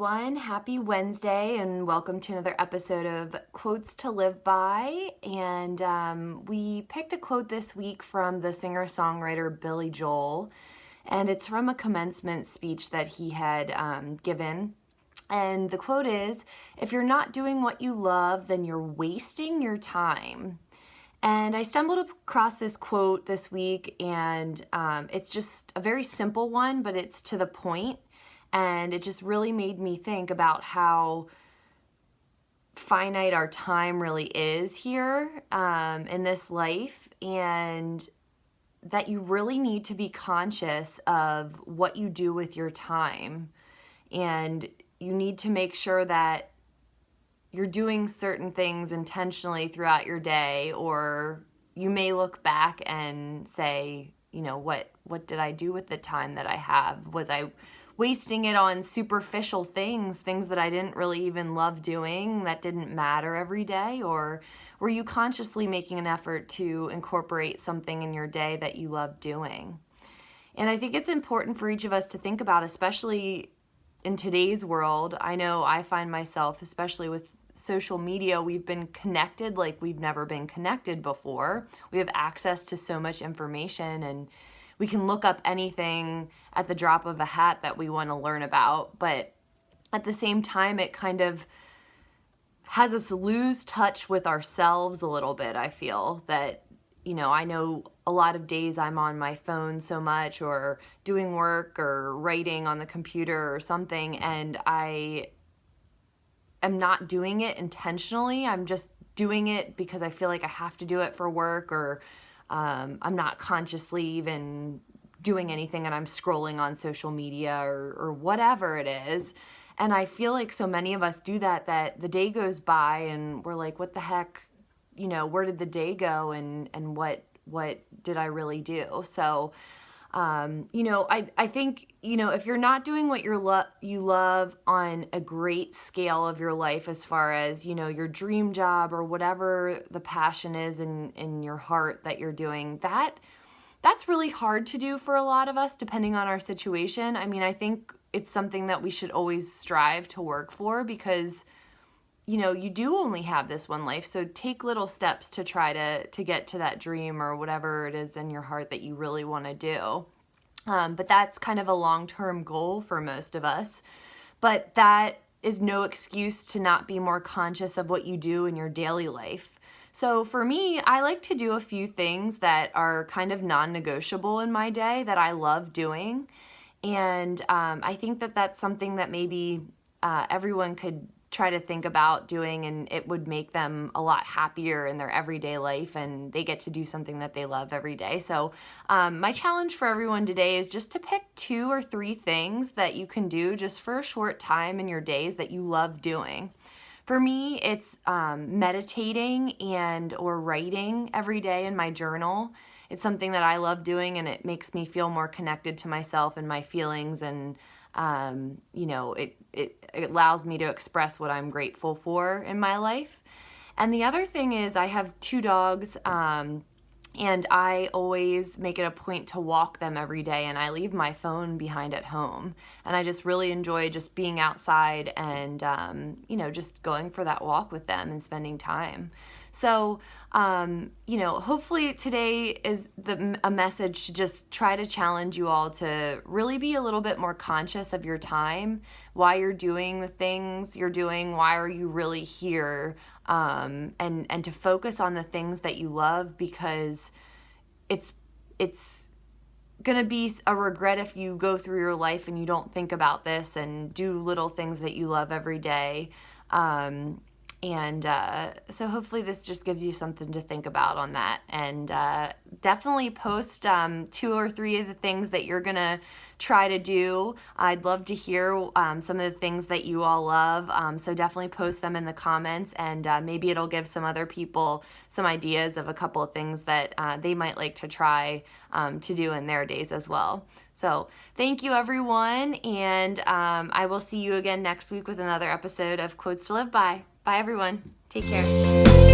everyone. Happy Wednesday and welcome to another episode of Quotes to Live By. And we picked a quote this week from the singer-songwriter Billy Joel, and it's from a commencement speech that he had given. And the quote is, "If you're not doing what you love, then you're wasting your time." And I stumbled across this quote this week, and it's just a very simple one, but it's to the point. And it just really made me think about how finite our time really is here in this life, and that you really need to be conscious of what you do with your time. And you need to make sure that you're doing certain things intentionally throughout your day, or you may look back and say, what did I do with the time that I have? Was I wasting it on superficial things that I didn't really even love doing, that didn't matter every day? Or were you consciously making an effort to incorporate something in your day that you love doing? And I think it's important for each of us to think about, especially in today's world. I know I find myself, especially with social media, we've been connected like we've never been connected before. We have access to so much information, and we can look up anything at the drop of a hat that we want to learn about. But at the same time, it kind of has us lose touch with ourselves a little bit. I feel that, I know a lot of days I'm on my phone so much, or doing work or writing on the computer or something, and I am not doing it intentionally. I'm just doing it because I feel like I have to do it for work, or I'm not consciously even doing anything, and I'm scrolling on social media or whatever it is. And I feel like so many of us do that the day goes by and we're like, what the heck, where did the day go, and what did I really do? So, I think, if you're not doing what you love on a great scale of your life, as far as, your dream job or whatever the passion is in your heart that you're doing, that's really hard to do for a lot of us, depending on our situation. I mean, I think it's something that we should always strive to work for, because you do only have this one life. So take little steps to try to get to that dream or whatever it is in your heart that you really want to do. But that's kind of a long-term goal for most of us. But that is no excuse to not be more conscious of what you do in your daily life. So for me, I like to do a few things that are kind of non-negotiable in my day that I love doing. And I think that that's something that maybe everyone could try to think about doing, and it would make them a lot happier in their everyday life, and they get to do something that they love every day. So my challenge for everyone today is just to pick 2 or 3 things that you can do just for a short time in your days that you love doing. For me, it's meditating or writing every day in my journal. It's something that I love doing, and it makes me feel more connected to myself and my feelings, and it allows me to express what I'm grateful for in my life. And the other thing is, I have 2 dogs, and I always make it a point to walk them every day, and I leave my phone behind at home. And I just really enjoy just being outside and, just going for that walk with them and spending time. So, hopefully today is a message to just try to challenge you all to really be a little bit more conscious of your time, why you're doing the things you're doing, why are you really here, and to focus on the things that you love, because it's going to be a regret if you go through your life and you don't think about this and do little things that you love every day. So hopefully this just gives you something to think about on that. And definitely post 2 or 3 of the things that you're going to try to do. I'd love to hear some of the things that you all love. So definitely post them in the comments, and maybe it'll give some other people some ideas of a couple of things that they might like to try to do in their days as well. So thank you, everyone, and I will see you again next week with another episode of Quotes to Live By. Bye, everyone. Take care.